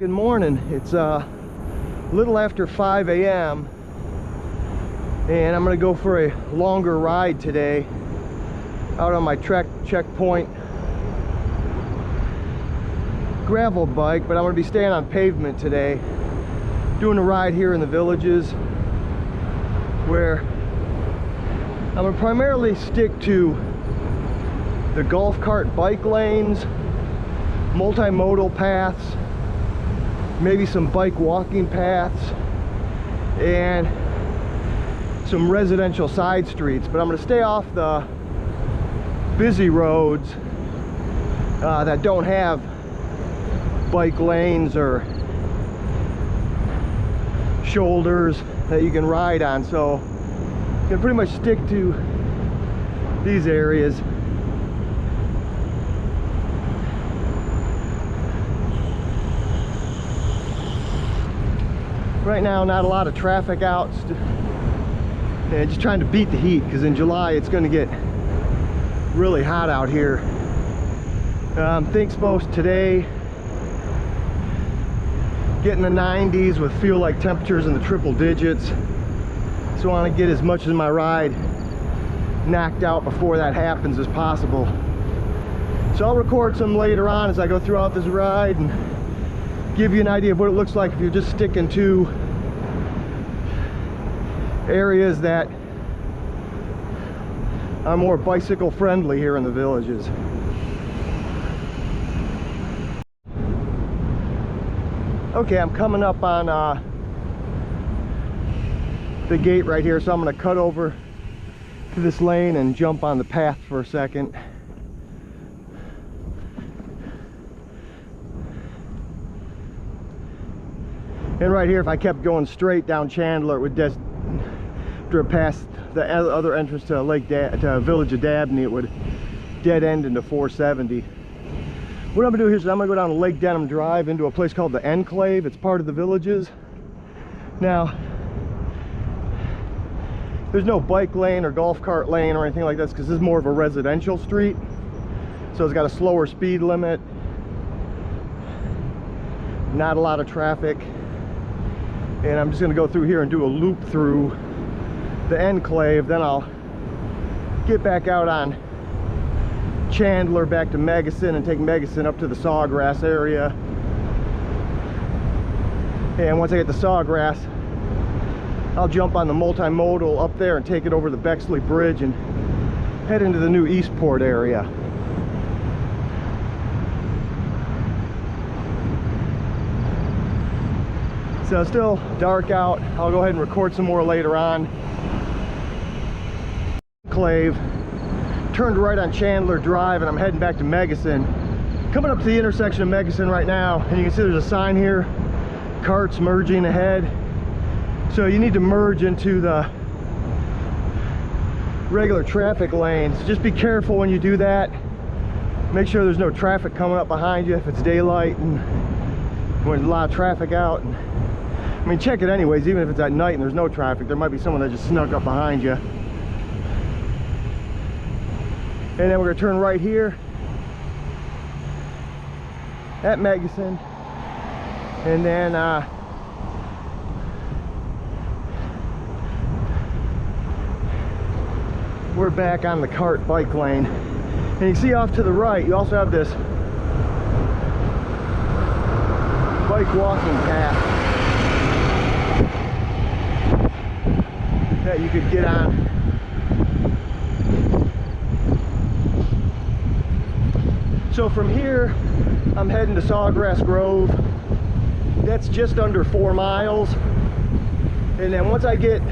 Good morning. It's a little after 5 a.m. and I'm going to go for a longer ride today out on my Trek Checkpoint gravel bike, but I'm going to be staying on pavement today, doing a ride here in the villages where I'm going to primarily stick to the golf cart bike lanes, multimodal paths, maybe some bike walking paths, and some residential side streets. But I'm going to stay off the busy roads that don't have bike lanes or shoulders that you can ride on. So you can pretty much stick to these areas. Right now, not a lot of traffic out. And just trying to beat the heat, because in July it's going to get really hot out here. Think supposed today getting the 90s with feel-like temperatures in the triple digits. So I want to get as much of my ride knocked out before that happens as possible. So I'll record some later on as I go throughout this ride and give you an idea of what it looks like if you're just sticking to areas that are more bicycle friendly here in the villages. Okay, I'm coming up on the gate right here, so I'm going to cut over to this lane and jump on the path for a second. And right here, if I kept going straight down Chandler, it would just drive past the other entrance to to Village of Dabney. It would dead end into 470. What I'm gonna do here is I'm gonna go down Lake Denham Drive into a place called the Enclave. It's part of the villages. Now, there's no bike lane or golf cart lane or anything like this, because this is more of a residential street. So it's got a slower speed limit, not a lot of traffic. And I'm just going to go through here and do a loop through the Enclave. Then I'll get back out on Chandler back to Megason and take Megason up to the Sawgrass area. And once I get to Sawgrass, I'll jump on the multimodal up there and take it over the Bexley Bridge and head into the new Eastport area. So it's still dark out. I'll go ahead and record some more later on. Enclave, turned right on Chandler Drive, and I'm heading back to Megason. Coming up to the intersection of Megason right now, and you can see there's a sign here, carts merging ahead. So you need to merge into the regular traffic lanes. Just be careful when you do that. Make sure there's no traffic coming up behind you if it's daylight and when there's a lot of traffic out. I mean, check it anyways, even if it's at night and there's no traffic. There might be someone that just snuck up behind you. And then we're gonna turn right here at Megason. And then we're back on the cart bike lane. And you see off to the right, you also have this bike walking path that you could get on. So from here, I'm heading to Sawgrass Grove. That's just under 4 miles. And then once I get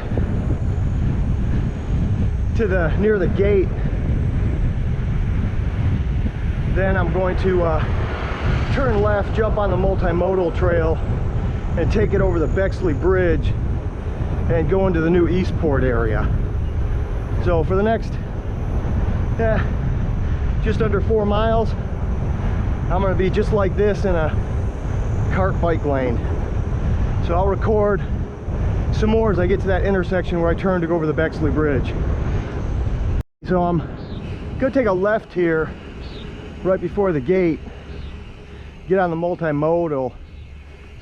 to near the gate, then I'm going to turn left, jump on the multimodal trail, and take it over the Bexley Bridge and go into the new Eastport area. So for the next just under 4 miles, I'm going to be just like this in a cart bike lane. So I'll record some more as I get to that intersection where I turn to go over the Bexley Bridge. So I'm going to take a left here right before the gate, get on the multimodal,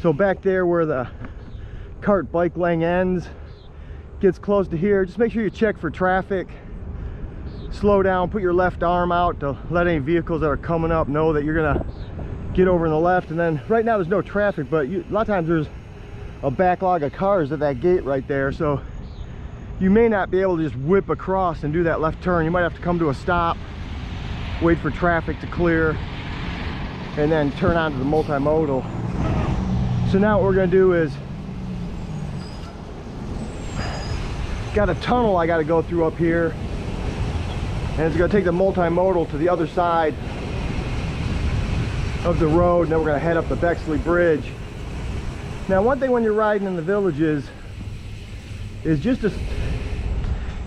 So back there where the cart bike lane ends, gets close to here, just make sure you check for traffic. Slow down, put your left arm out to let any vehicles that are coming up know that you're gonna get over on the left. And then right now there's no traffic, but a lot of times there's a backlog of cars at that gate right there, so you may not be able to just whip across and do that left turn. You might have to come to a stop, wait for traffic to clear, and then turn onto the multimodal. So now what we're going to do is, got a tunnel I got to go through up here, and it's going to take the multimodal to the other side of the road, and then we're going to head up the Bexley Bridge. Now, one thing when you're riding in the villages is just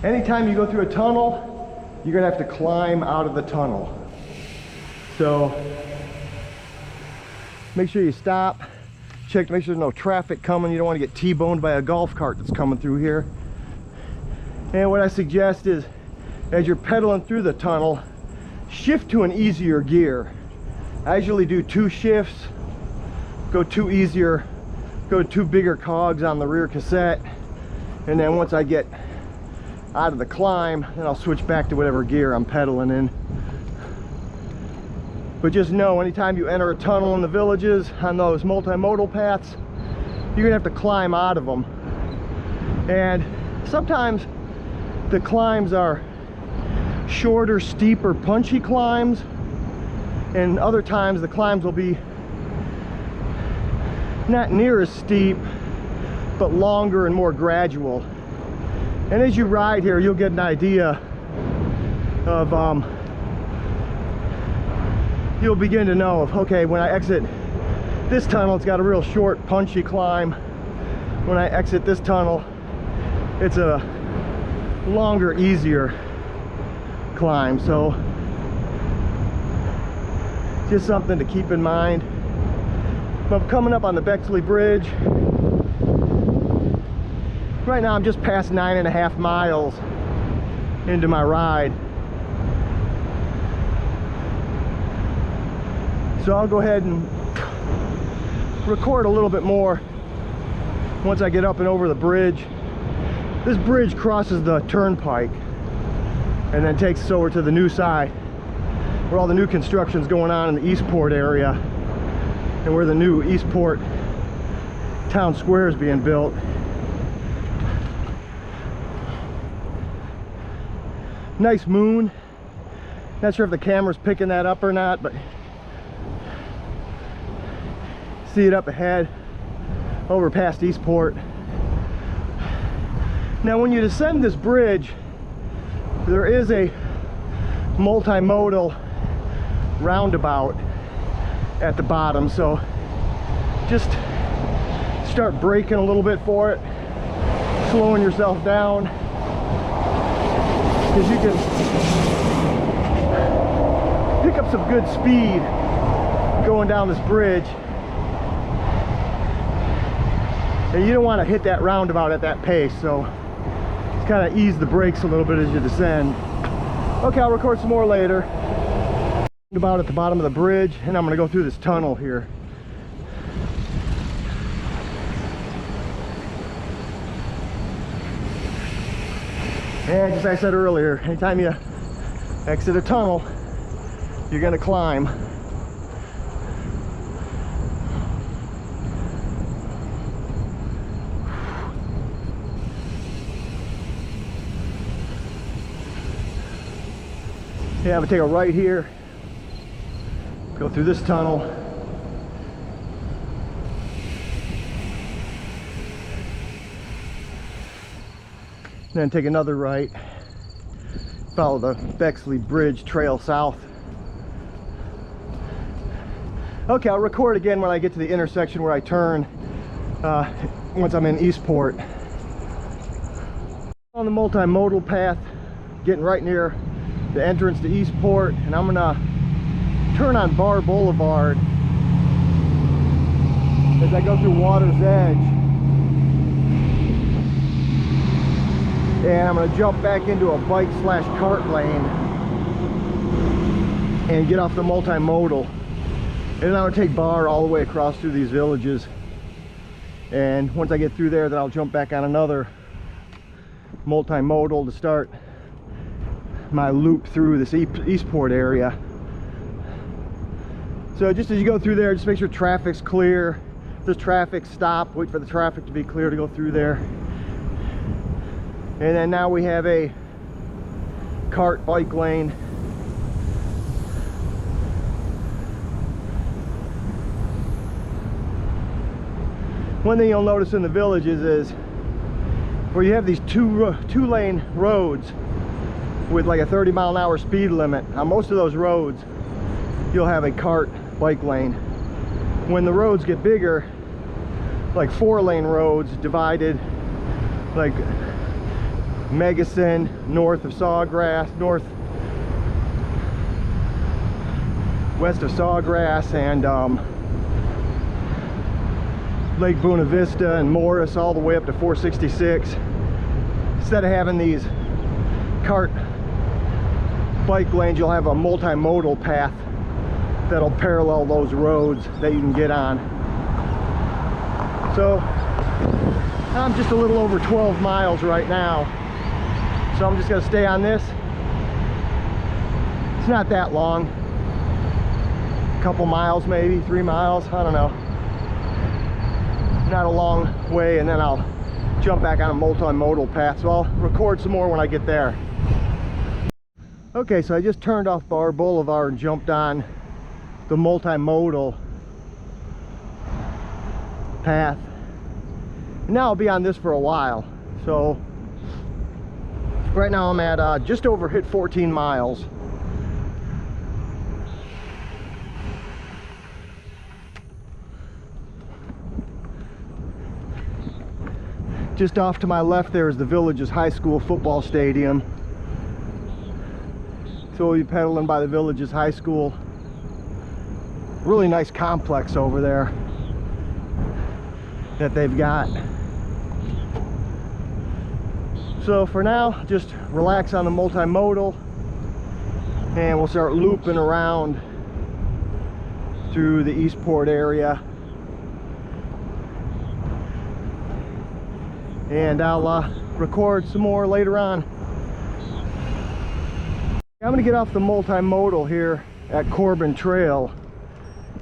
anytime you go through a tunnel, you're going to have to climb out of the tunnel. So make sure you stop, check to make sure there's no traffic coming. You don't want to get T-boned by a golf cart that's coming through here. And what I suggest is, as you're pedaling through the tunnel, shift to an easier gear. I usually do 2 shifts, go 2 easier, go 2 bigger cogs on the rear cassette, and then once I get out of the climb, then I'll switch back to whatever gear I'm pedaling in. But just know, anytime you enter a tunnel in the villages on those multimodal paths, you're gonna have to climb out of them. And sometimes the climbs are shorter, steeper, punchy climbs, and other times the climbs will be not near as steep, but longer and more gradual. And as you ride here, you'll get an idea of, you'll begin to know of, okay, when I exit this tunnel, it's got a real short, punchy climb. When I exit this tunnel, it's a longer, easier climb. So just something to keep in mind. I'm coming up on the Bexley Bridge. Right now I'm just past 9.5 miles into my ride. So I'll go ahead and record a little bit more once I get up and over the bridge. This bridge crosses the turnpike and then takes us over to the new side where all the new construction's going on in the Eastport area, and where the new Eastport town square is being built. Nice moon. Not sure if the camera's picking that up or not, but see it up ahead over past Eastport. Now when you descend this bridge, there is a multimodal roundabout at the bottom, so just start braking a little bit for it, slowing yourself down, because you can pick up some good speed going down this bridge, and you don't want to hit that roundabout at that pace, so just kind of ease the brakes a little bit as you descend. Okay, I'll record some more later. About at the bottom of the bridge, and I'm going to go through this tunnel here. And as I said earlier, anytime you exit a tunnel, you're going to climb. Yeah, I'm going to take a right here, go through this tunnel, then take another right, follow the Bexley Bridge trail south. Okay, I'll record again when I get to the intersection where I turn, once I'm in Eastport. On the multimodal path, getting right near the entrance to Eastport, and I'm gonna turn on Bar Boulevard as I go through Water's Edge, and I'm gonna jump back into a bike / cart lane and get off the multimodal, and then I'm gonna take Bar all the way across through these villages And once I get through there, then I'll jump back on another multimodal to start my loop through this Eastport area. So just as you go through there, just make sure traffic's clear. If there's traffic, stop, wait for the traffic to be clear to go through there. And then now we have a cart bike lane. One thing you'll notice in the villages is where you have these two-lane roads with like a 30-mile-an-hour speed limit. On most of those roads, you'll have a cart bike lane. When the roads get bigger, like 4-lane roads divided, like Megason, north of Sawgrass, west of Sawgrass, and Lake Buena Vista and Morris, all the way up to 466. Instead of having these cart bike lanes, you'll have a multimodal path that'll parallel those roads that you can get on. So I'm just a little over 12 miles right now, so I'm just going to stay on this. It's not that long, a couple miles, maybe 3 miles, I don't know, not a long way, and then I'll jump back on a multimodal path. So I'll record some more when I get there. Okay, so I just turned off Bar Boulevard and jumped on the multimodal path. And now I'll be on this for a while. So right now I'm at just over 14 miles. Just off to my left there is the Villages High School football stadium. So we'll be pedaling by the Villages High School. Really nice complex over there that they've got. So for now, just relax on the multimodal, and we'll start looping around through the Eastport area. And I'll record some more later on. I'm gonna get off the multimodal here at Corbin Trail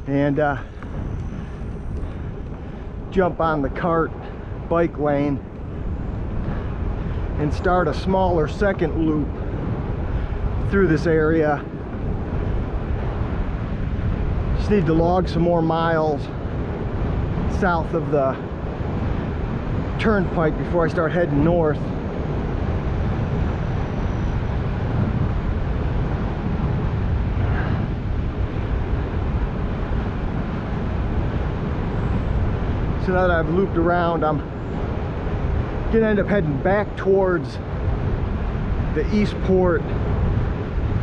and jump on the cart bike lane and start a smaller second loop through this area. Just need to log some more miles south of the turnpike before I start heading north. So now that I've looped around, I'm gonna end up heading back towards the Eastport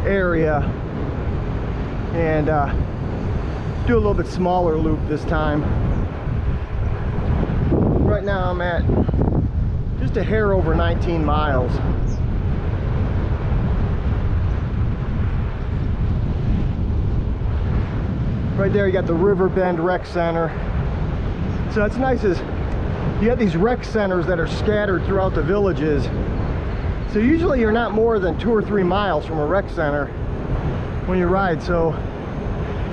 area and do a little bit smaller loop this time. Right now I'm at just a hair over 19 miles. Right there you got the Riverbend Rec Center. So that's nice is you got these rec centers that are scattered throughout the villages. So usually you're not more than 2 or 3 miles from a rec center when you ride. So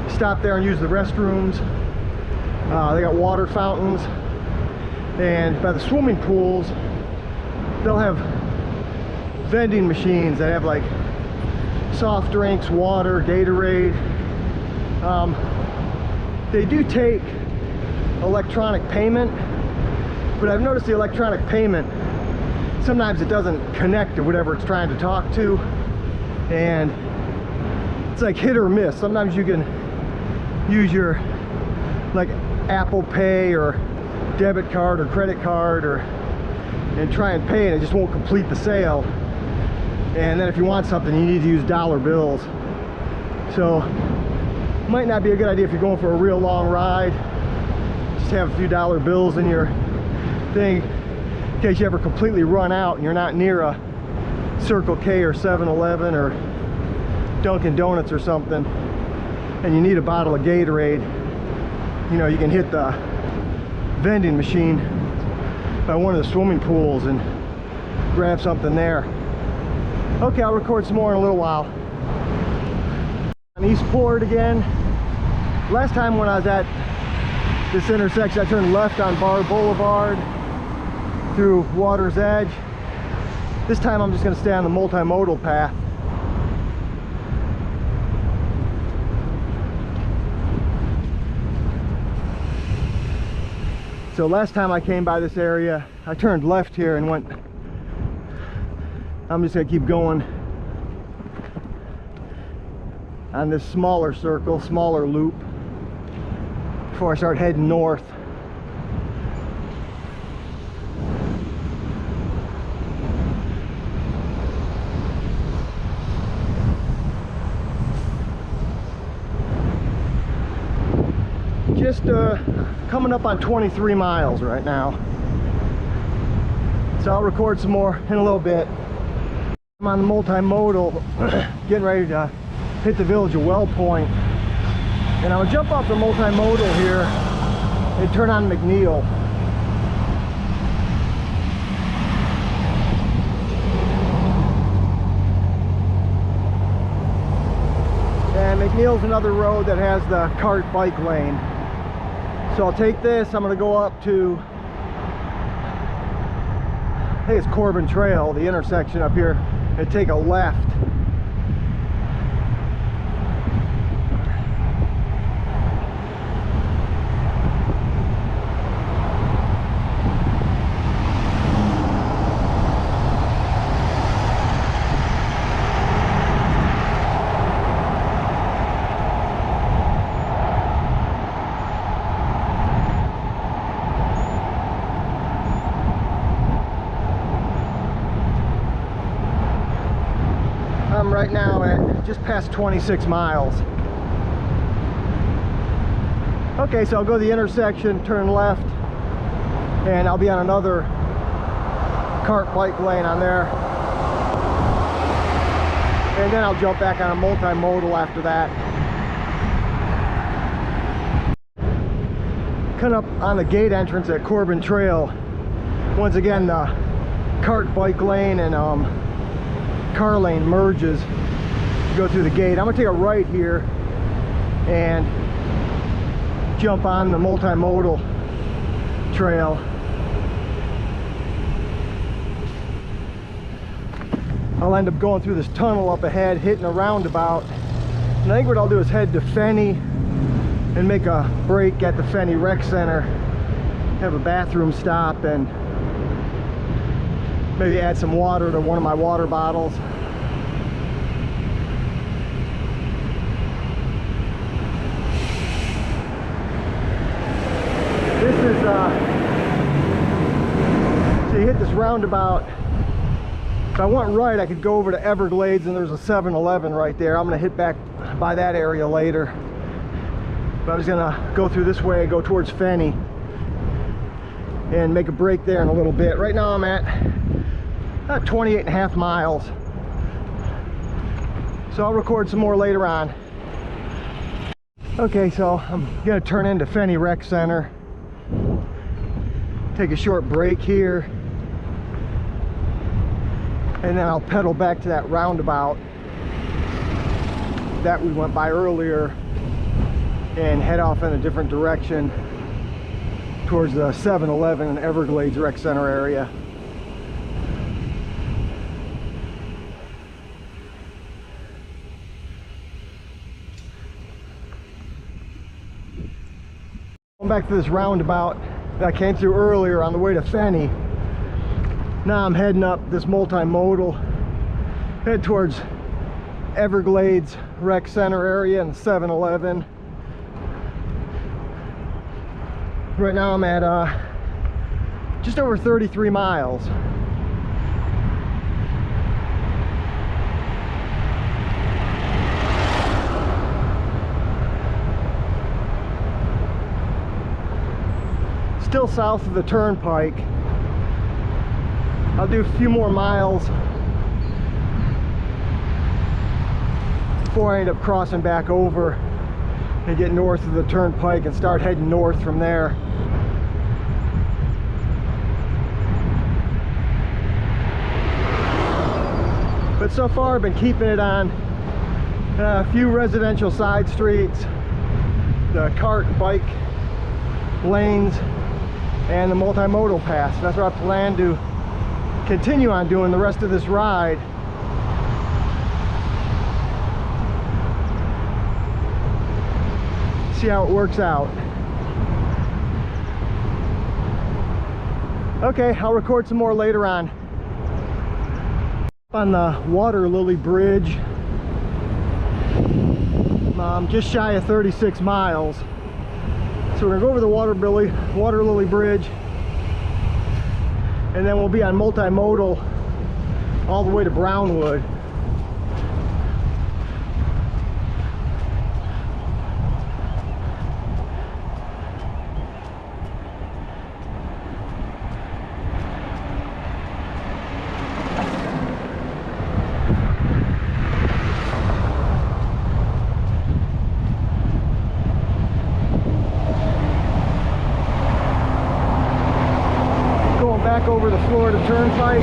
stop there and use the restrooms. They got water fountains. And by the swimming pools, they'll have vending machines that have like soft drinks, water, Gatorade. They do take electronic payment, but I've noticed the electronic payment, sometimes it doesn't connect to whatever it's trying to talk to, and it's like hit or miss. Sometimes you can use your like Apple Pay or debit card or credit card and try and pay, and it just won't complete the sale. And then if you want something, you need to use dollar bills. So might not be a good idea if you're going for a real long ride. Just have a few dollar bills in your thing in case you ever completely run out and you're not near a Circle K or 7-Eleven or Dunkin' Donuts or something, and you need a bottle of Gatorade. You know, you can hit the vending machine by one of the swimming pools and grab something there. Okay, I'll record some more in a little while. On Eastport again. Last time when I was at this intersection, I turned left on Bar Boulevard through Water's Edge. This time I'm just going to stay on the multimodal path. So last time I came by this area, I turned left here and went, I'm just going to keep going on this smaller circle, smaller loop, before I start heading north. Just coming up on 23 miles right now. So I'll record some more in a little bit. I'm on the multimodal, getting ready to hit the village of Well Point. And I'm gonna jump off the multimodal here and turn on McNeil. And McNeil's another road that has the cart bike lane. So I'll take this, I'm gonna go up to, I think it's Corbin Trail, the intersection up here, and take a left. I'm right now at just past 26 miles. Okay, so I'll go to the intersection, turn left, and I'll be on another cart bike lane on there. And then I'll jump back on a multimodal after that. Coming up on the gate entrance at Corbin Trail. Once again, the cart bike lane and car lane merges. Go through the gate. I'm gonna take a right here and jump on the multimodal trail. I'll end up going through this tunnel up ahead, hitting a roundabout, and I think what I'll do is head to Fenny and make a break at the Fenny Rec Center, have a bathroom stop, and maybe add some water to one of my water bottles. This is, so you hit this roundabout. If I went right, I could go over to Everglades, and there's a 7-Eleven right there. I'm gonna hit back by that area later. But I'm just gonna go through this way and go towards Fenny and make a break there in a little bit. Right now I'm at 28.5 miles. So I'll record some more later on. Okay, so I'm gonna turn into Fenny Rec Center. Take a short break here. And then I'll pedal back to that roundabout that we went by earlier and head off in a different direction towards the 7-Eleven and Everglades Rec Center area. Back to this roundabout that I came through earlier on the way to Fenny. Now I'm heading up this multimodal, head towards Everglades Rec Center area and 7-Eleven. Right now I'm at just over 33 miles. Still south of the turnpike. I'll do a few more miles before I end up crossing back over and get north of the turnpike and start heading north from there. but so far I've been keeping it on a few residential side streets, the cart and bike lanes, and the multimodal paths. That's what I plan to continue on doing the rest of this ride. See how it works out. Okay, I'll record some more later on. On the Water Lily Bridge, just shy of 36 miles. So we're gonna go over the Water Lily Bridge, and then we'll be on multimodal all the way to Brownwood. Back over the Florida Turnpike.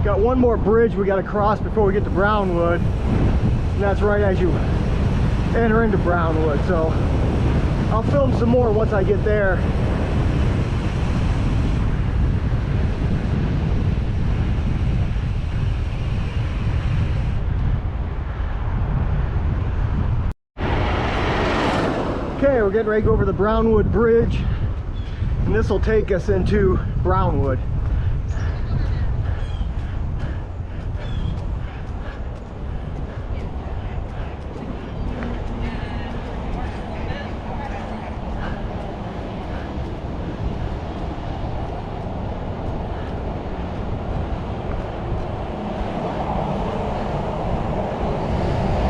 Got one more bridge we got to cross before we get to Brownwood, and that's right as you enter into Brownwood. So I'll film some more once I get there. Okay, we're getting ready to go over the Brownwood Bridge, and this will take us into Brownwood.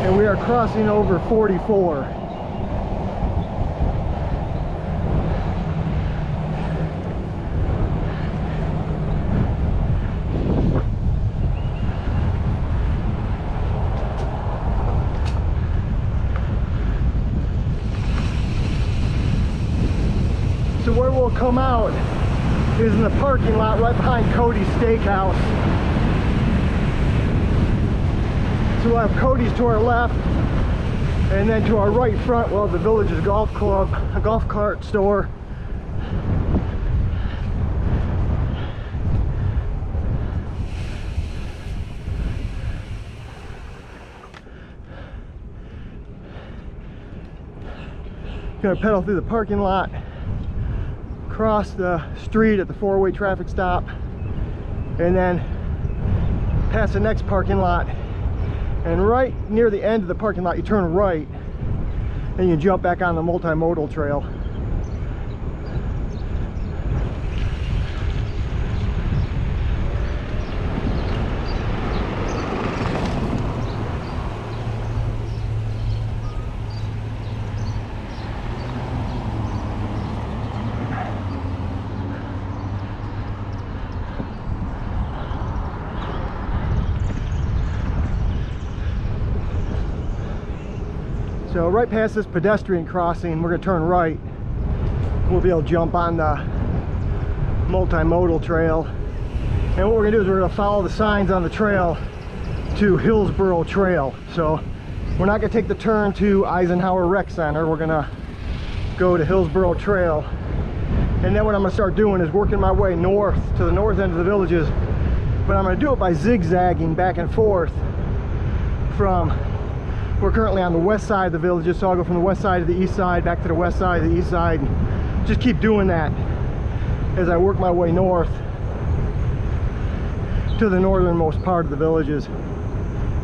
And we are crossing over 44. So where we'll come out is in the parking lot right behind Cody's Steakhouse. So we'll have Cody's to our left, and then to our right front we'll have the Village's Golf Club, a golf cart store. Gonna pedal through the parking lot, cross the street at the four-way traffic stop, and then past the next parking lot, and right near the end of the parking lot you turn right and you jump back on the multimodal trail. So right past this pedestrian crossing, we're going to turn right. We'll be able to jump on the multimodal trail. And what we're going to do is we're going to follow the signs on the trail to Hillsborough Trail. So we're not going to take the turn to Eisenhower Rec Center. We're going to go to Hillsborough Trail. And then what I'm going to start doing is working my way north to the north end of the Villages. But I'm going to do it by zigzagging back and forth from... We're currently on the west side of the Villages, so I'll go from the west side to the east side, back to the west side to the east side, and just keep doing that as I work my way north to the northernmost part of the Villages.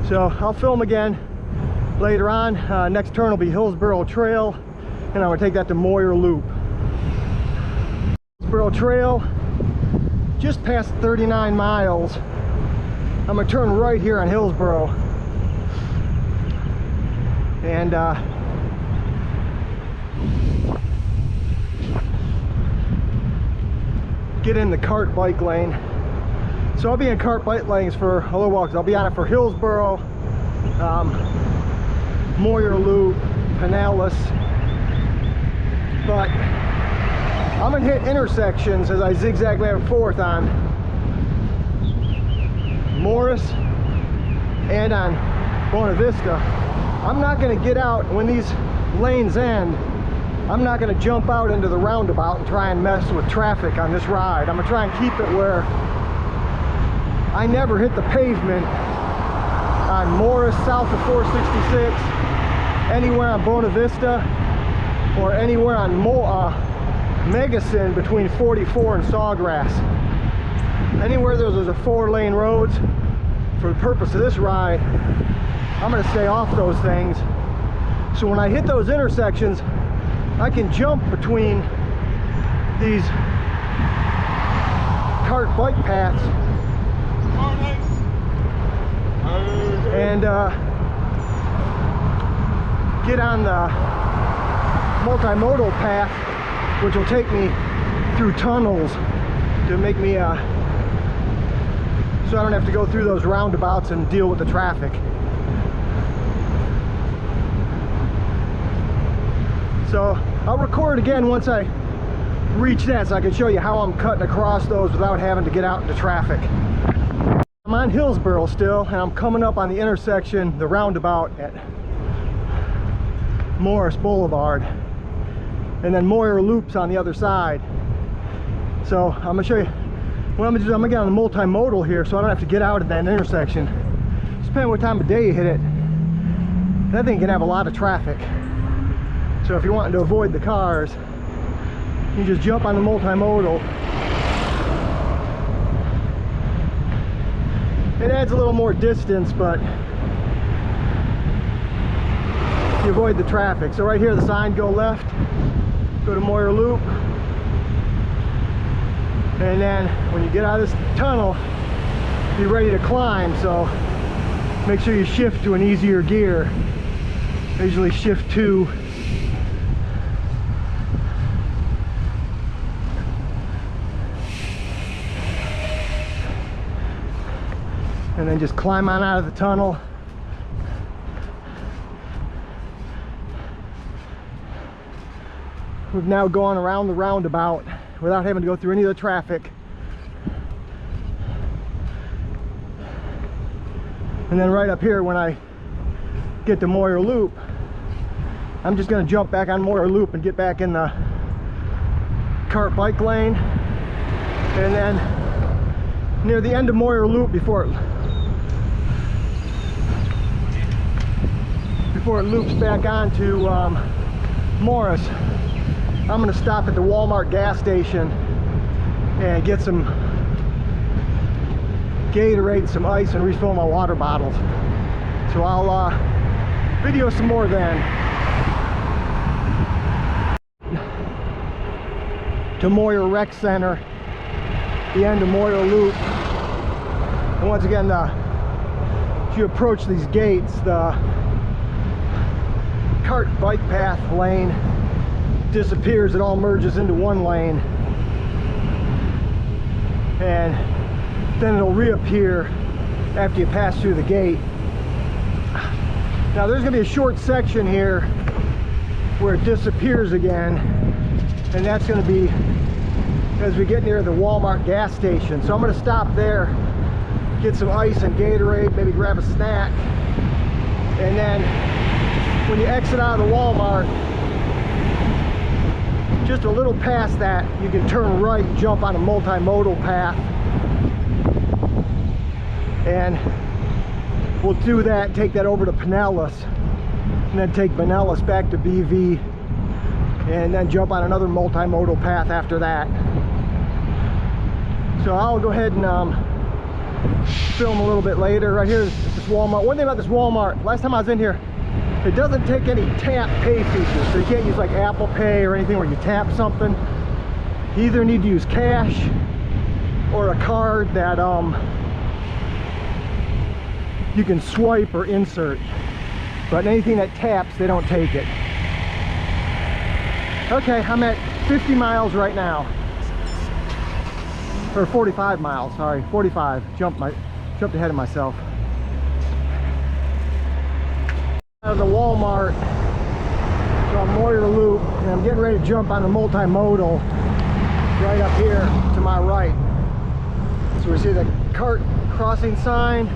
So I'll film again later on. Next turn will be Hillsborough Trail, and I'm going to take that to Moyer Loop. Hillsborough Trail, just past 39 miles. I'm going to turn right here on Hillsborough. And get in the cart bike lane. So I'll be in cart bike lanes for a little while, because I'll be on it for Hillsborough, Moyer Loop, Pinellas, but I'm gonna hit intersections as I zigzag back and forth on Morris and on Buena Vista. I'm not gonna get out when these lanes end. I'm not gonna jump out into the roundabout and try and mess with traffic on this ride. I'm gonna try and keep it where I never hit the pavement on Morris south of 466, anywhere on Buena Vista, or anywhere on Megasin between 44 and Sawgrass. Anywhere there's a 4-lane roads, for the purpose of this ride, I'm going to stay off those things. So when I hit those intersections, I can jump between these cart bike paths and get on the multimodal path, which will take me through tunnels to make me so I don't have to go through those roundabouts and deal with the traffic. So I'll record again once I reach that, so I can show you how I'm cutting across those without having to get out into traffic. I'm on Hillsborough still, and I'm coming up on the intersection, the roundabout at Morris Boulevard, and then Moyer Loop's on the other side. So I'm gonna show you what I'm gonna do. I'm gonna get on the multimodal here so I don't have to get out at that intersection. Depending on what time of day you hit it, that thing can have a lot of traffic. So if you're wanting to avoid the cars, you just jump on the multimodal. It adds a little more distance, but you avoid the traffic. So right here, the sign, go left, go to Moyer Loop, and then when you get out of this tunnel, be ready to climb. So make sure you shift to an easier gear. I usually shift to and then just climb on out of the tunnel. We've now gone around the roundabout without having to go through any of the traffic. And then right up here, when I get to Moyer Loop, I'm just going to jump back on Moyer Loop and get back in the cart bike lane. And then near the end of Moyer Loop, before it loops back onto Morris, I'm going to stop at the Walmart gas station and get some Gatorade, some ice, and refill my water bottles. So I'll video some more then. To Moyer Rec Center, the end of Moyer Loop. And once again, as you approach these gates, the cart bike path lane disappears. It all merges into one lane, and then it'll reappear after you pass through the gate. Now there's going to be a short section here where it disappears again, and that's going to be as we get near the Walmart gas station. So I'm going to stop there, get some ice and Gatorade, maybe grab a snack, and then when you exit out of the Walmart, just a little past that, you can turn right and jump on a multimodal path. And we'll do that, take that over to Pinellas, and then take Pinellas back to BV, and then jump on another multimodal path after that. So I'll go ahead and film a little bit later. Right here is this Walmart. One thing about this Walmart, last time I was in here, it doesn't take any tap pay features, so you can't use like Apple Pay or anything where you tap something. You either need to use cash or a card that you can swipe or insert, but anything that taps, they don't take it. Okay, I'm at 50 miles right now, or 45 miles, sorry, 45. Jumped ahead of myself. Out of the Walmart, called Moyer Loop, and I'm getting ready to jump on the multimodal right up here to my right. So we see the cart crossing sign.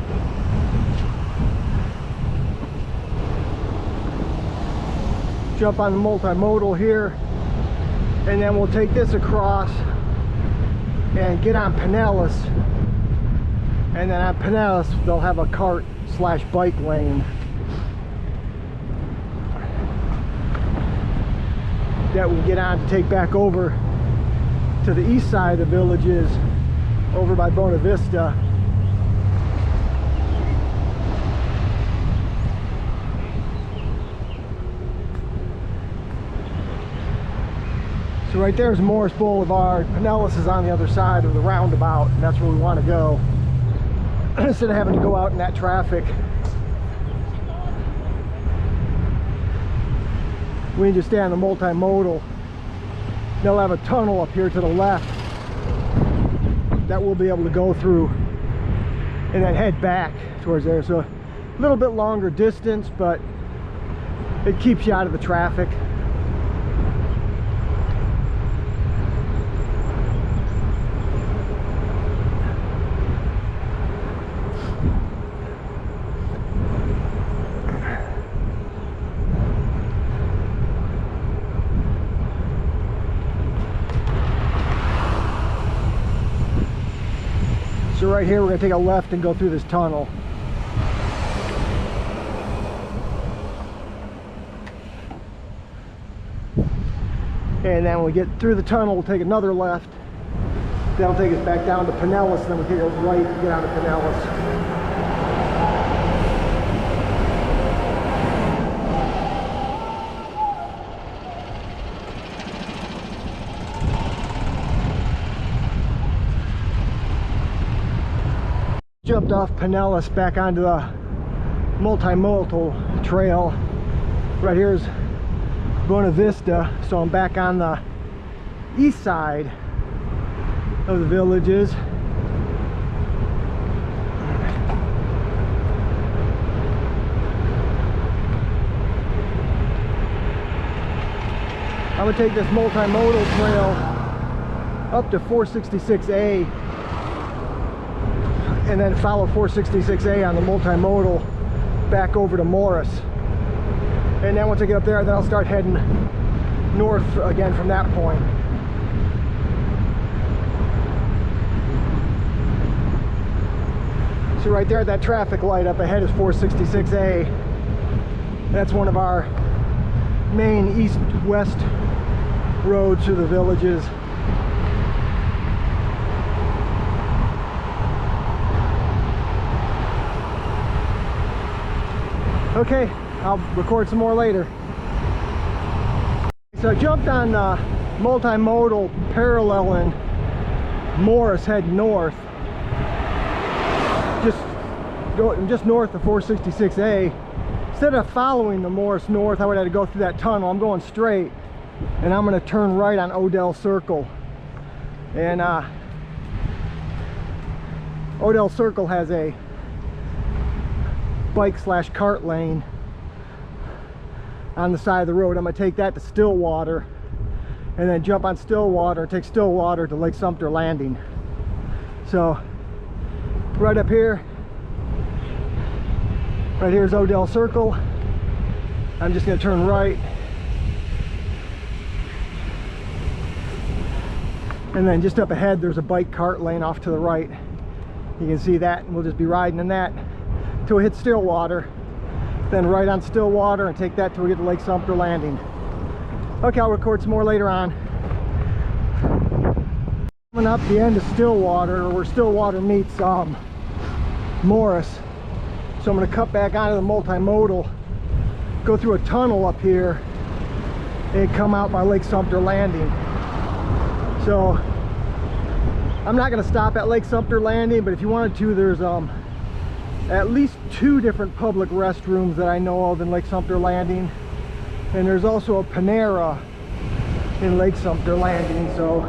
Jump on the multimodal here, and then we'll take this across and get on Pinellas, and then on Pinellas they'll have a cart slash bike lane that we get on to take back over to the east side of the villages over by Bona Vista. So right there is Morris Boulevard. Pinellas is on the other side of the roundabout, and that's where we want to go. Instead of having to go out in that traffic, we can just stay on the multimodal. They'll have a tunnel up here to the left that we'll be able to go through and then head back towards there. So a little bit longer distance, but it keeps you out of the traffic. So right here we're going to take a left and go through this tunnel. And then when we get through the tunnel, we'll take another left. That'll take us back down to Pinellas, and then we'll take a right and get out of Pinellas. Jumped off Pinellas back onto the multimodal trail. Right here is Bona Vista, so I'm back on the east side of the villages. I'm gonna take this multimodal trail up to 466A and then follow 466A on the multimodal back over to Morris. And then once I get up there, then I'll start heading north again from that point. So right there at that traffic light up ahead is 466A. That's one of our main east-west roads through the villages. Okay, I'll record some more later. So I jumped on multimodal paralleling Morris heading north. Just north of 466A. Instead of following the Morris north, I would have to go through that tunnel. I'm going straight, and I'm going to turn right on Odell Circle. And Odell Circle has a bike slash cart lane on the side of the road. I'm going to take that to Stillwater and then jump on Stillwater and take Stillwater to Lake Sumter Landing. So right up here, right here is Odell Circle. I'm just going to turn right and then just up ahead there's a bike cart lane off to the right. You can see that, and we'll just be riding in that till we hit Stillwater, then right on Stillwater and take that till we get to Lake Sumter Landing. Okay, I'll record some more later on. Coming up the end of Stillwater, where Stillwater meets Morris. So I'm going to cut back onto the multimodal, go through a tunnel up here, and come out by Lake Sumter Landing. So I'm not going to stop at Lake Sumter Landing, but if you wanted to, there's at least 2 different public restrooms that I know of in Lake Sumter Landing, and there's also a Panera in Lake Sumter Landing. So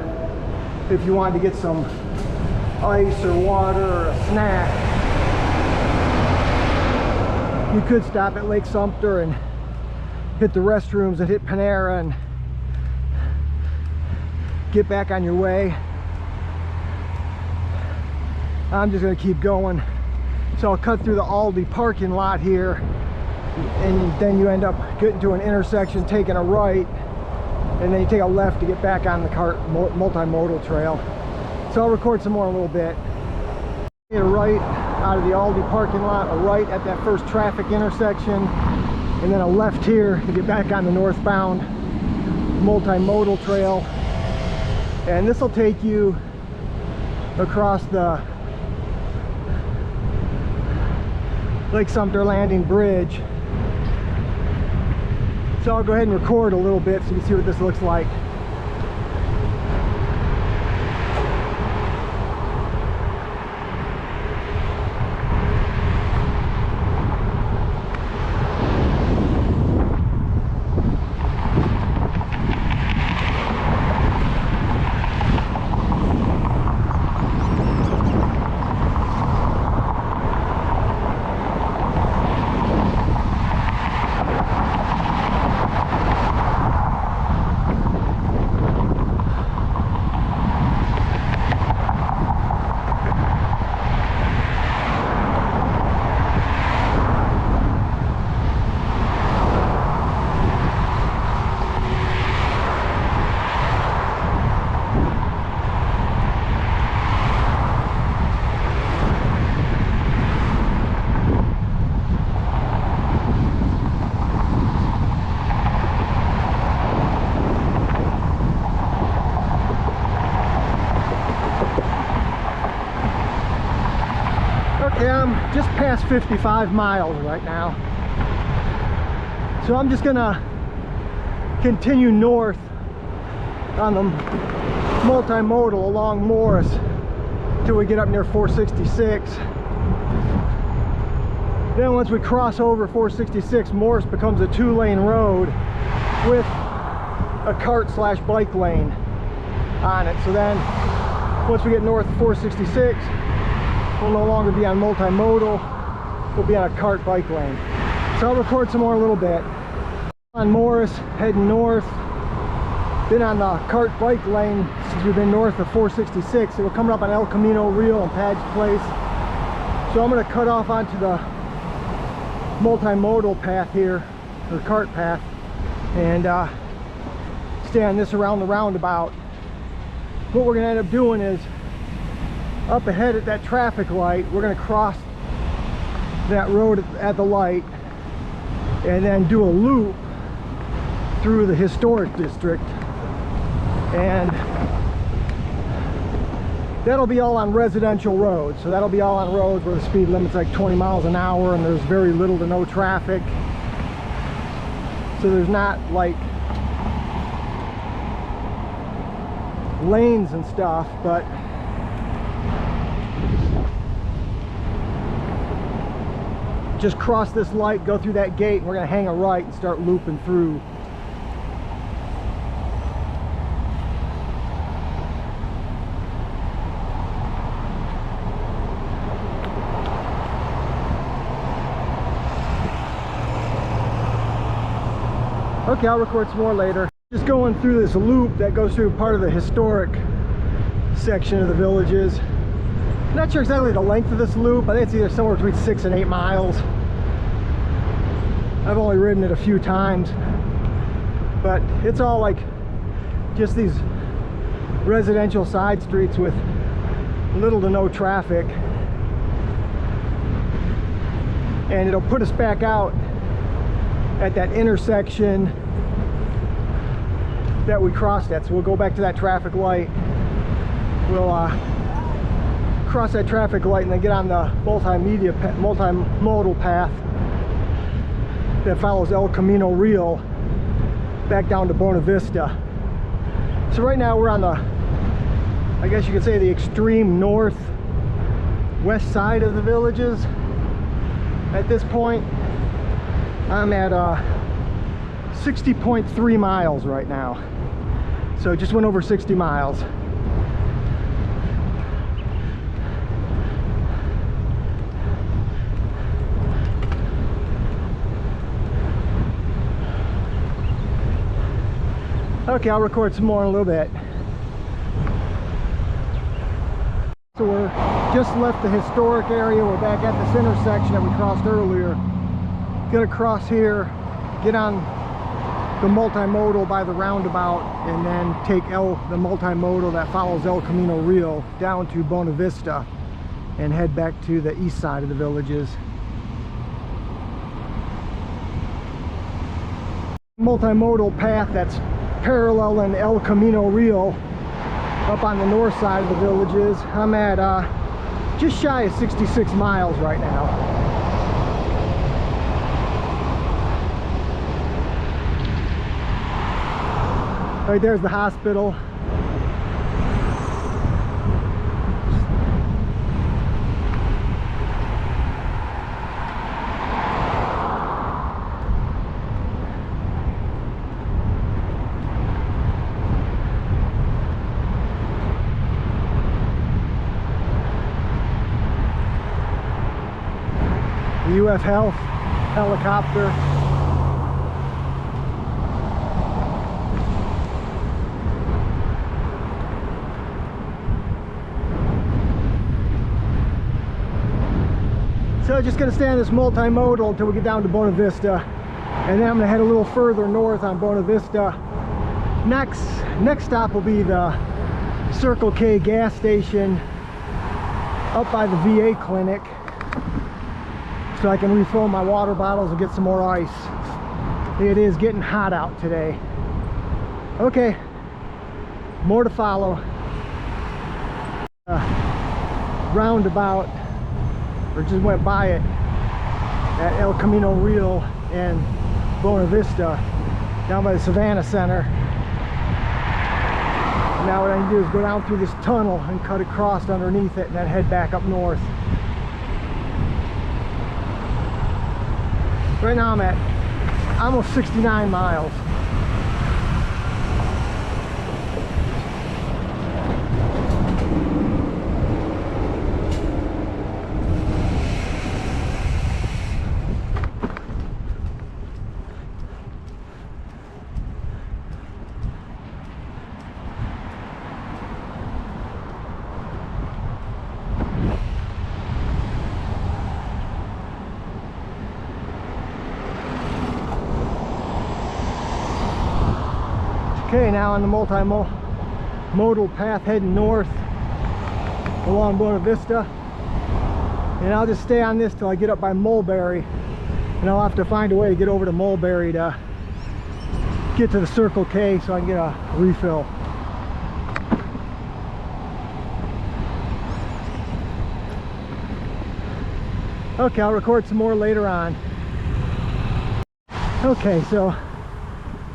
if you wanted to get some ice or water or a snack, you could stop at Lake Sumter and hit the restrooms and hit Panera and get back on your way. I'm just gonna keep going. So I'll cut through the Aldi parking lot here, and then you end up getting to an intersection, taking a right, and then you take a left to get back on the multimodal trail. So I'll record some more in a little bit. Get a right out of the Aldi parking lot, a right at that first traffic intersection, and then a left here to get back on the northbound multimodal trail. And this will take you across the Lake Sumter Landing Bridge. So I'll go ahead and record a little bit so you can see what this looks like. Okay, I'm just past 55 miles right now. So I'm just gonna continue north on the multimodal along Morris till we get up near 466. Then once we cross over 466, Morris becomes a 2-lane road with a cart/bike lane on it. So then once we get north of 466, we'll no longer be on multimodal, we'll be on a cart bike lane. So I'll record some more in a little bit. On Morris, heading north, been on the cart bike lane since we've been north of 466. So we're coming up on El Camino Real and Padge Place. So I'm gonna cut off onto the multimodal path here, or cart path, and stay on this around the roundabout. What we're gonna end up doing is, up ahead at that traffic light, we're going to cross that road at the light and then do a loop through the historic district, and that'll be all on residential roads. So that'll be all on roads where the speed limit's like 20 miles an hour and there's very little to no traffic. So there's not like lanes and stuff, but just cross this light, go through that gate, and we're going to hang a right and start looping through. Okay, I'll record some more later. Just going through this loop that goes through part of the historic section of the Villages. I'm not sure exactly the length of this loop. I think it's either somewhere between 6 and 8 miles. I've only ridden it a few times, but it's all like just these residential side streets with little to no traffic. And it'll put us back out at that intersection that we crossed at. So we'll go back to that traffic light. We'll cross that traffic light and then get on the multimodal path that follows El Camino Real back down to Buena Vista. So right now we're on the, I guess you could say, the extreme northwest side of the Villages. At this point I'm at 60.3 miles right now, so just went over 60 miles. Okay, I'll record some more in a little bit. So we're just left the historic area. We're back at this intersection that we crossed earlier. Gonna cross here, get on the multimodal by the roundabout, and then take the multimodal that follows El Camino Real down to Bona Vista and head back to the east side of the villages. Multimodal path that's paralleling El Camino Real up on the north side of the villages. I'm at just shy of 66 miles right now. Right there's the hospital. UF Health helicopter. So just gonna stay on this multimodal until we get down to Bona Vista, and then I'm gonna head a little further north on Bona Vista. Next stop will be the Circle K gas station up by the VA clinic, so I can refill my water bottles and get some more ice. It is getting hot out today. Okay, more to follow. Roundabout, or just went by it at El Camino Real and Bona Vista down by the Savannah Center. Now what I can do is go down through this tunnel and cut across underneath it and then head back up north. Right now I'm at almost 69 miles. Okay, now on the multi-modal path heading north along Bona Vista, and I'll just stay on this till I get up by Mulberry, and I'll have to find a way to get over to Mulberry to get to the Circle K so I can get a refill. Okay, I'll record some more later on. Okay, so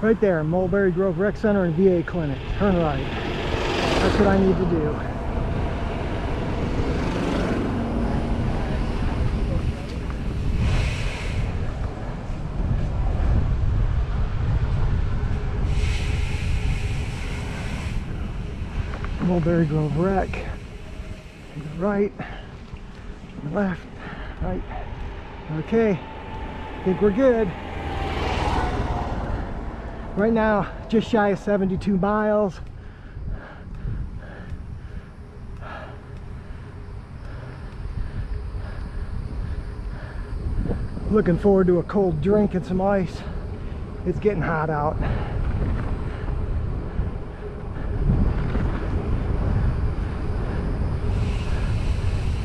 right there, Mulberry Grove Rec Center and VA Clinic. Turn right. That's what I need to do. Mulberry Grove Rec. Right, left, right. Okay, I think we're good. Right now, just shy of 72 miles. Looking forward to a cold drink and some ice. It's getting hot out.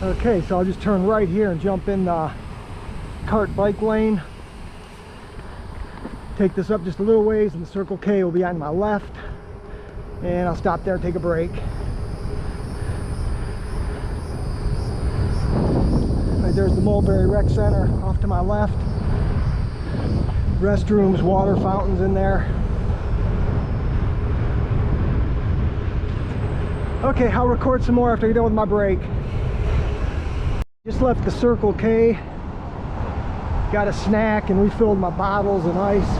Okay, so I'll just turn right here and jump in the cart bike lane. Take this up just a little ways and the Circle K will be on my left, and I'll stop there and take a break. Right there's the Mulberry Rec Center off to my left. Restrooms, water fountains in there. Okay, I'll record some more after I get done with my break. Just left the Circle K. Got a snack and refilled my bottles and ice.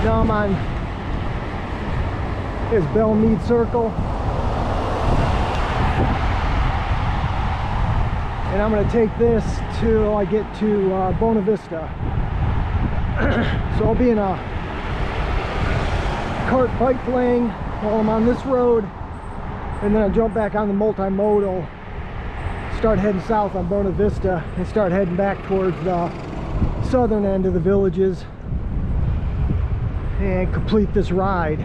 Now I'm on this Bellmead Circle, and I'm going to take this till I get to Bona Vista. So I'll be in a cart bike lane while I'm on this road, and then I'll jump back on the multimodal, start heading south on Bona Vista, and start heading back towards the southern end of the villages and complete this ride.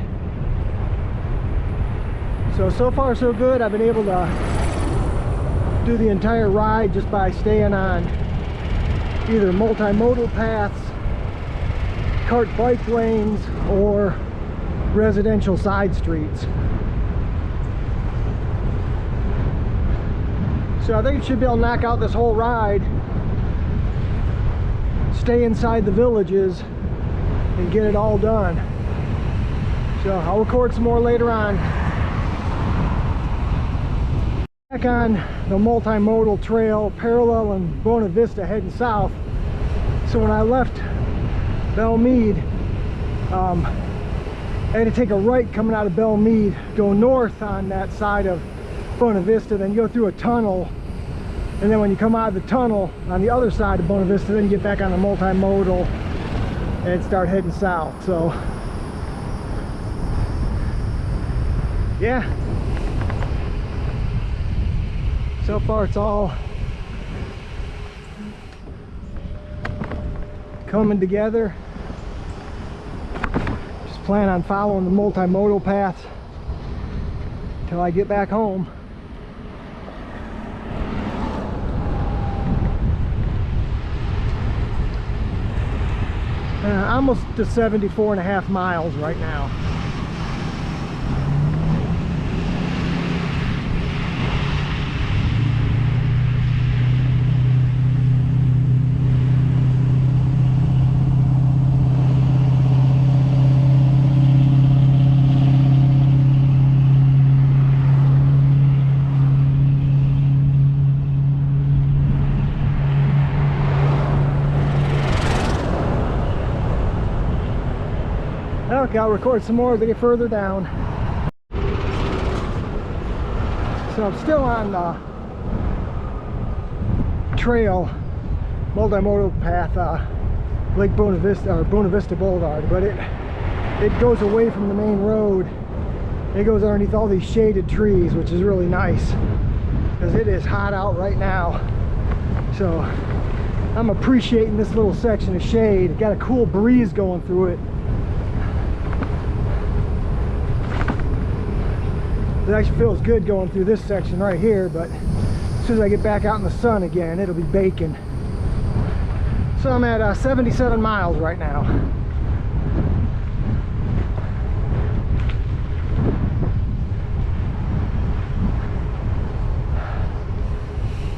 So far so good. I've been able to do the entire ride just by staying on either multimodal paths, cart bike lanes, or residential side streets. So I think it should be able to knock out this whole ride, stay inside the villages, and get it all done. So I'll record some more later on. Back on the multimodal trail, parallel in Bona Vista, heading south. So when I left Belmead, I had to take a right coming out of Belmead, go north on that side of Bona Vista, then go through a tunnel, and then when you come out of the tunnel on the other side of Bona Vista, then you get back on the multimodal and start heading south. So yeah, so far it's all coming together. Just plan on following the multimodal path until I get back home. Almost to 74.5 miles right now. Okay, I'll record some more as I get further down. So I'm still on the trail, multimodal path, Lake Bona Vista, or Bona Vista Boulevard, but it goes away from the main road. It goes underneath all these shaded trees, which is really nice because it is hot out right now. So I'm appreciating this little section of shade. It got a cool breeze going through it. It actually feels good going through this section right here, but as soon as I get back out in the sun again, it'll be baking. So I'm at 77 miles right now.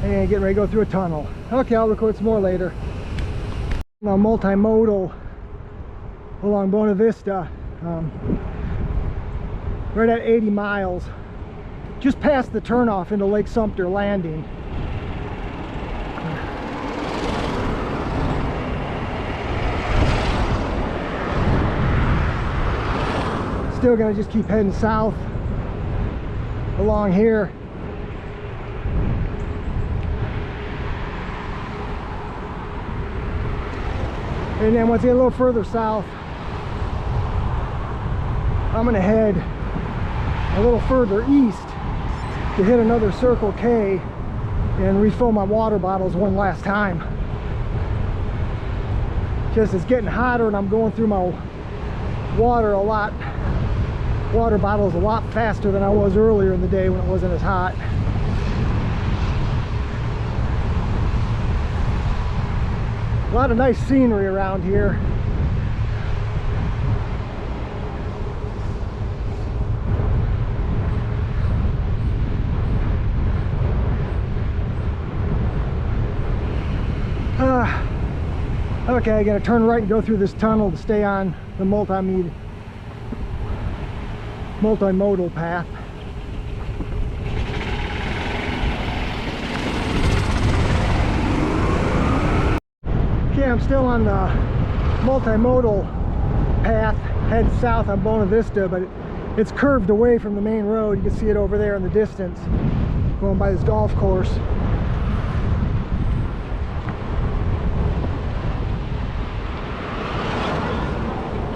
And getting ready to go through a tunnel. Okay, I'll record some more later. Now multimodal along Bona Vista. Right at 80 miles. Just past the turnoff into Lake Sumter Landing. Still gonna just keep heading south along here. And then once I get a little further south, I'm gonna head a little further east to hit another Circle K and refill my water bottles one last time. Just it's getting hotter and I'm going through my water bottles a lot faster than I was earlier in the day when it wasn't as hot. A lot of nice scenery around here. Okay, I gotta turn right and go through this tunnel to stay on the multimodal path. Okay, I'm still on the multimodal path, heading south on Bona Vista, but it's curved away from the main road. You can see it over there in the distance, going by this golf course.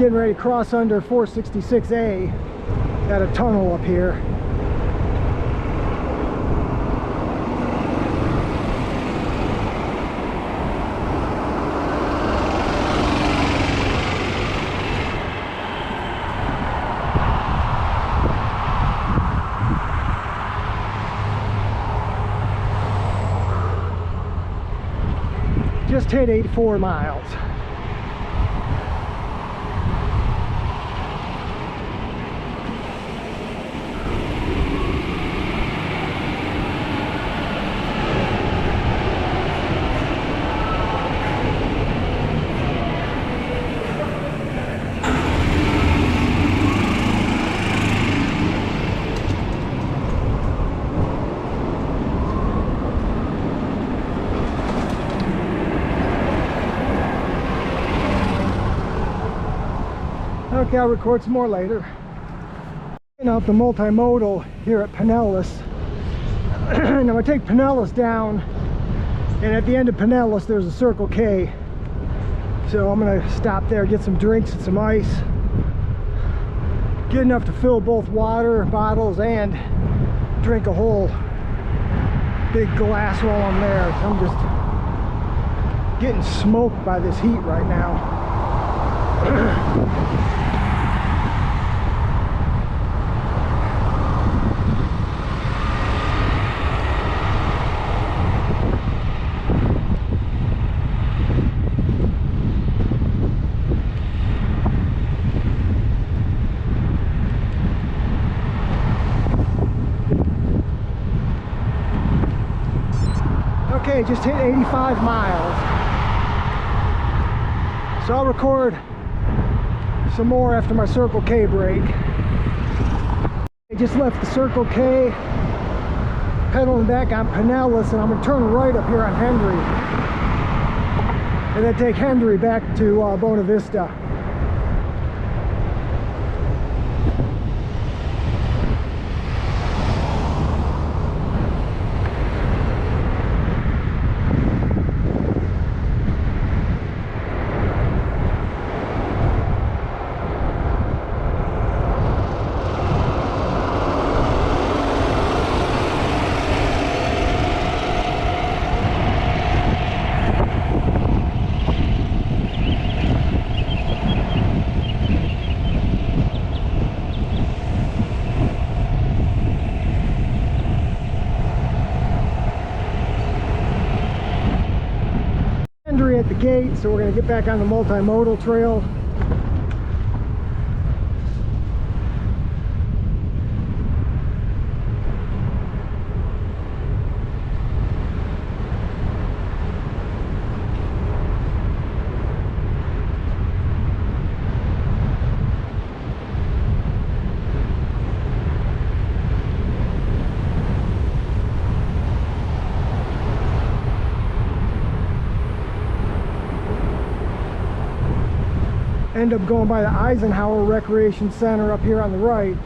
getting ready to cross under 466A at a tunnel up here. Just hit 84 miles. Okay, I'll record some more later. Out the multimodal here at Pinellas. And I'm going to take Pinellas down, and at the end of Pinellas there's a Circle K. So I'm going to stop there, get some drinks and some ice. Get enough to fill both water bottles and drink a whole big glass while I'm there. I'm just getting smoked by this heat right now. Okay, just hit 85 miles. So I'll record some more after my Circle K break. I just left the Circle K, pedaling back on Pinellas, and I'm going to turn right up here on Henry. And then take Henry back to Bona Vista. At the gate, so we're going to get back on the multimodal trail. End up going by the Eisenhower Recreation Center up here on the right.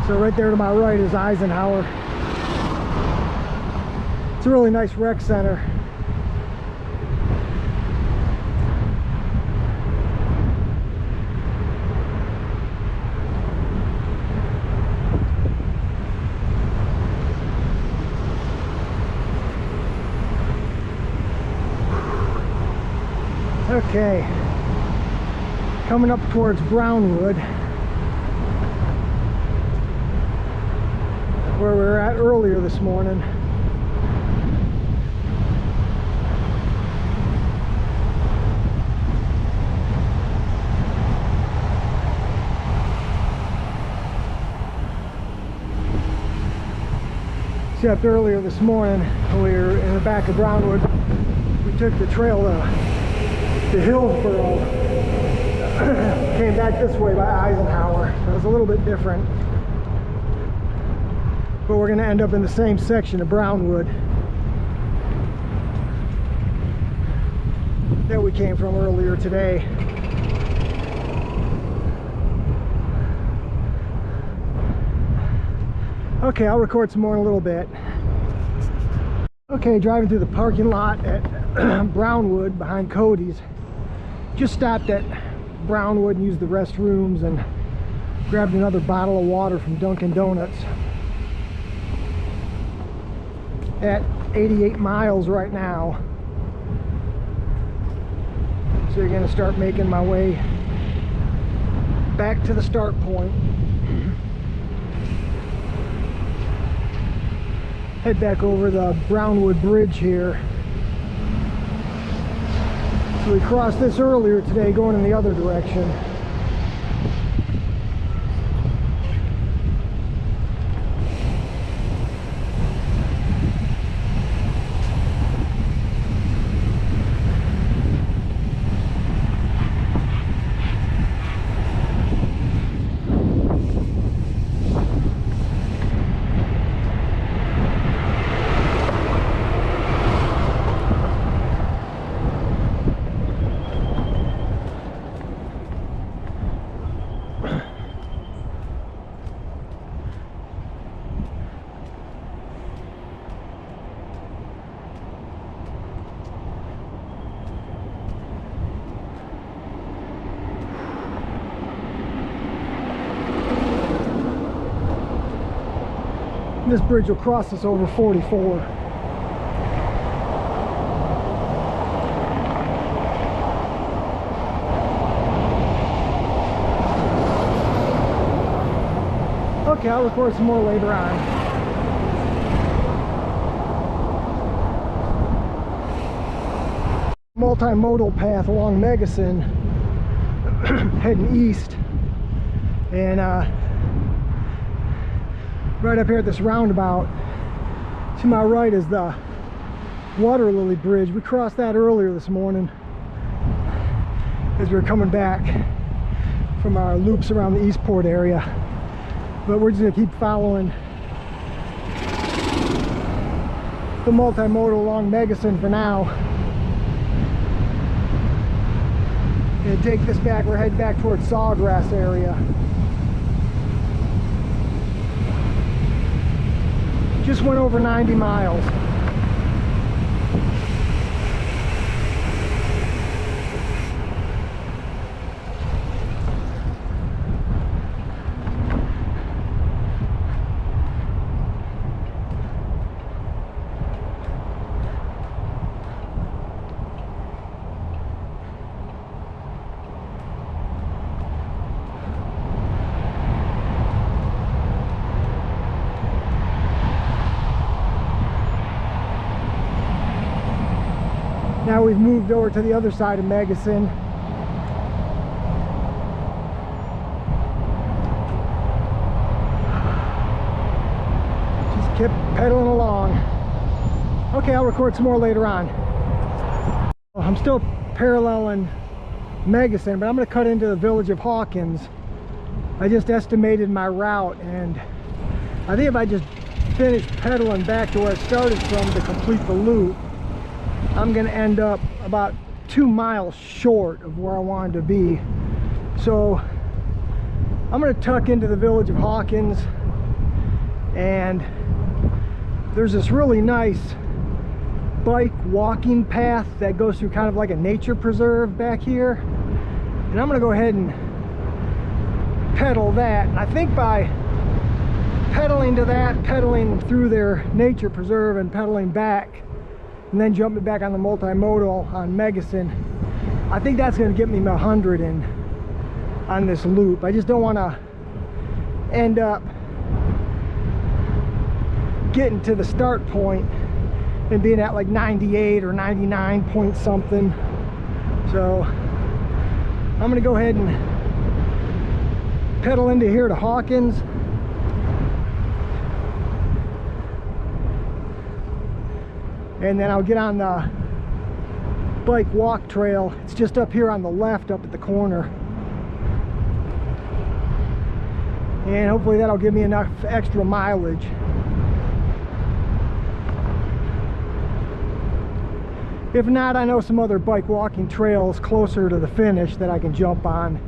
So right there to my right is Eisenhower. It's a really nice rec center. Okay, coming up towards Brownwood, where we were at earlier this morning. Except earlier this morning, when we were in the back of Brownwood, we took the trail to Hillsboro. came back this way by Eisenhower. It was a little bit different. But we're going to end up in the same section of Brownwood that we came from earlier today. Okay, I'll record some more in a little bit. Okay, driving through the parking lot at Brownwood behind Cody's. Just stopped at Brownwood and used the restrooms and grabbed another bottle of water from Dunkin' Donuts. At 88 miles right now. So you're going to start making my way back to the start point. Head back over the Brownwood Bridge here. So we crossed this earlier today going in the other direction. This bridge will cross us over 44. Okay, I'll record some more later on. Multimodal path along Megason heading east, and right up here at this roundabout to my right is the Water Lily Bridge. We crossed that earlier this morning as we were coming back from our loops around the Eastport area, but we're just going to keep following the multimodal along Megason for now and take this back. We're heading back towards Sawgrass area. Just went over 90 miles. Now we've moved over to the other side of Megason. Just kept pedaling along. Okay, I'll record some more later on. Well, I'm still paralleling Megason, but I'm going to cut into the village of Hawkins. I just estimated my route, and I think if I just finish pedaling back to where I started from to complete the loop, I'm going to end up about 2 miles short of where I wanted to be. So I'm going to tuck into the village of Hawkins, and there's this really nice bike walking path that goes through kind of like a nature preserve back here, and I'm going to go ahead and pedal that. And I think by pedaling to that, pedaling through their nature preserve and pedaling back and then jumping back on the multimodal on Megason, I think that's going to get me 100 in on this loop. I just don't want to end up getting to the start point and being at like 98 or 99 point something. So I'm going to go ahead and pedal into here to Hawkins. And then I'll get on the bike walk trail. It's just up here on the left, up at the corner. and hopefully that'll give me enough extra mileage. If not, I know some other bike walking trails closer to the finish that I can jump on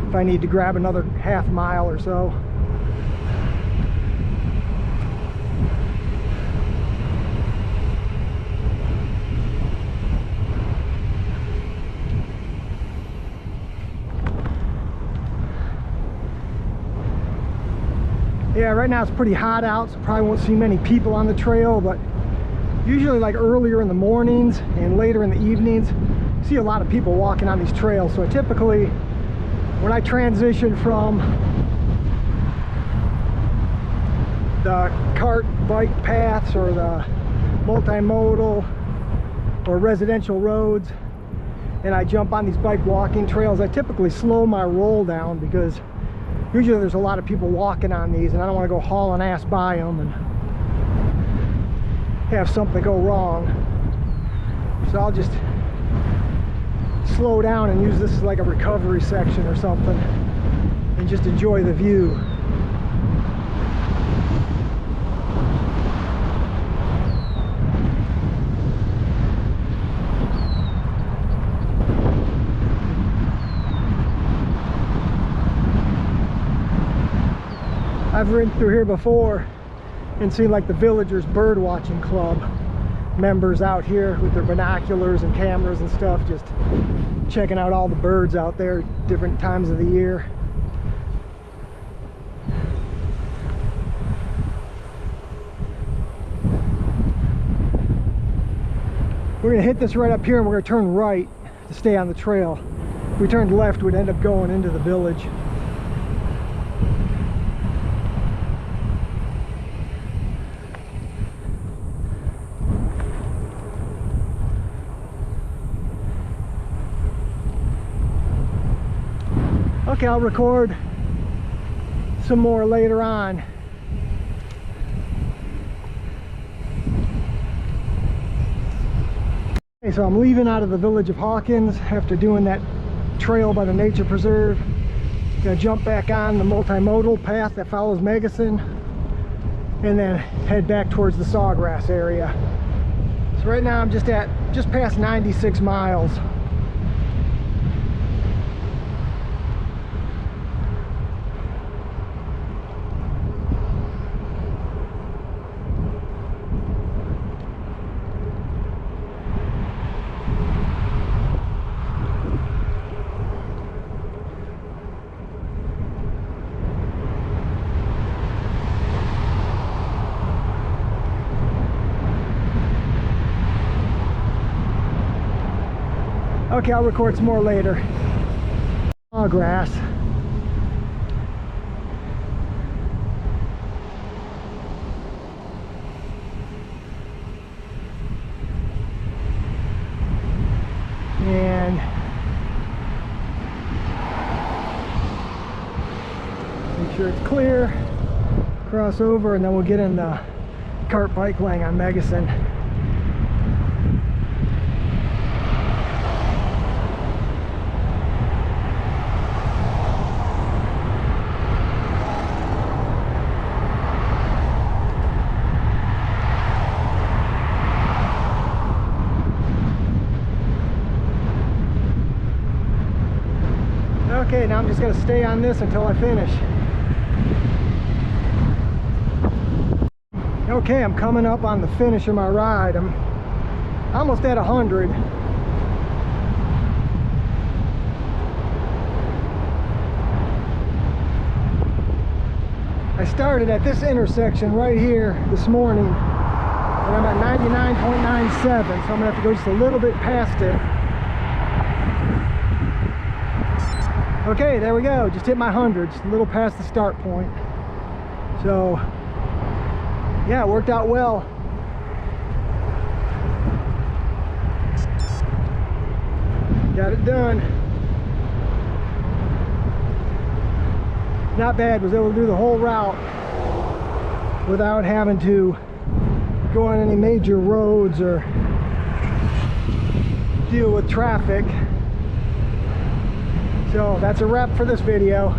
if I need to grab another half mile or so. Yeah, right now it's pretty hot out, so probably won't see many people on the trail, but usually like earlier in the mornings and later in the evenings, I see a lot of people walking on these trails. So typically, when I transition from the cart bike paths or the multimodal or residential roads, and I jump on these bike walking trails, I typically slow my roll down because usually there's a lot of people walking on these and I don't want to go hauling ass by them and have something go wrong. So I'll just slow down and use this as like a recovery section or something and just enjoy the view. I've ridden through here before and seen like the villagers bird watching club members out here with their binoculars and cameras and stuff, just checking out all the birds out there different times of the year. We're gonna hit this right up here and we're gonna turn right to stay on the trail. If we turned left, we'd end up going into the village. Okay, I'll record some more later on. Okay, so I'm leaving out of the village of Hawkins after doing that trail by the nature preserve. Gonna jump back on the multimodal path that follows Megason and then head back towards the Sawgrass area. So right now I'm just past 96 miles. Okay, I'll record some more later. Oh, grass. And make sure it's clear. Cross over and then we'll get in the cart bike lane on Megason. Okay, now I'm just going to stay on this until I finish. Okay, I'm coming up on the finish of my ride. I'm almost at 100. I started at this intersection right here this morning, and I'm at 99.97, so I'm going to have to go just a little bit past it. Okay, there we go. Just hit my 100, just a little past the start point. So, yeah, it worked out well. Got it done. Not bad. Was able to do the whole route without having to go on any major roads or deal with traffic. So that's a wrap for this video.